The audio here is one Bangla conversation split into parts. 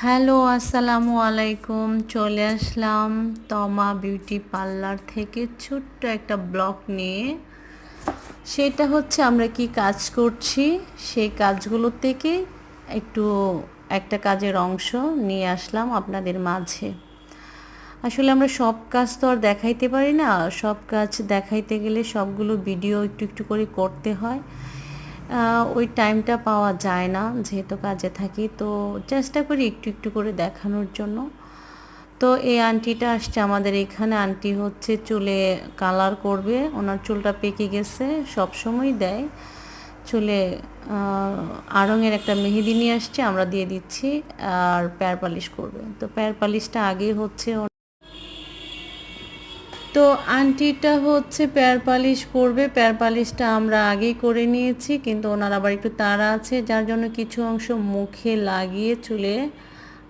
হ্যালো, আসসালামু আলাইকুম। চলে আসলাম তমা বিউটি পার্লার থেকে ছোট্ট একটা ব্লগ নিয়ে। সেটা হচ্ছে আমরা কি কাজ করছি সেই কাজগুলো থেকে একটু একটা কাজের অংশ নিয়ে আসলাম আপনাদের মাঝে। আসলে আমরা সব কাজ তো আর দেখাইতে পারি না, সব কাজ দেখাইতে গেলে সবগুলো ভিডিও একটু একটু করে করতে হয়। ওই টাইমটা পাওয়া যায় না যেহেতু কাজে থাকি, তো চেষ্টা করি একটু একটু করে দেখানোর জন্য। তো এই আন্টিটা আসছে আমাদের এখানে। আন্টি হচ্ছে চুলে কালার করবে, ওনার চুলটা পেকে গেছে, সবসময় দেয় চুলে আড়ঙের একটা মেহেদি নিয়ে আসছে, আমরা দিয়ে দিচ্ছি। আর পেয়ার পালিশ করবে, তো পেয়ার পালিশটা আগে হচ্ছে। তো আন্টিটা হচ্ছে পেয়ার পালিশ করবে, পেয়ার পালিশটা আমরা আগেই করে নিয়েছি, কিন্তু ওনার আবার একটু তাড়া আছে, যার জন্য কিছু অংশ মুখে লাগিয়ে চুলে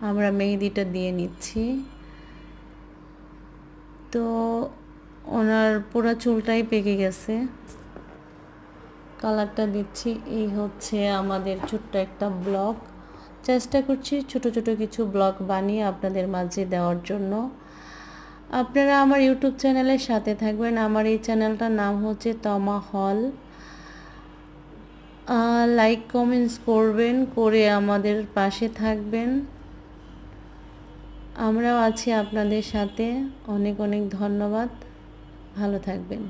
আমরা মেহেদিটা দিয়ে নিচ্ছি। তো ওনার পুরো চুলটাই পেকে গেছে, কালারটা দিচ্ছি। এই হচ্ছে আমাদের ছোট্ট একটা ব্লগ। চেষ্টা করছি ছোট ছোট কিছু ব্লগ বানিয়ে আপনাদের মাঝে দেওয়ার জন্য। আপনারা আমার ইউটিউব চ্যানেলের সাথে থাকবেন। আমার এই চ্যানেলটার নাম হচ্ছে তমা হল। লাইক কমেন্টস করবেন, করে আমাদের পাশে থাকবেন। আমরাও আছি আপনাদের সাথে। অনেক অনেক ধন্যবাদ। ভালো থাকবেন।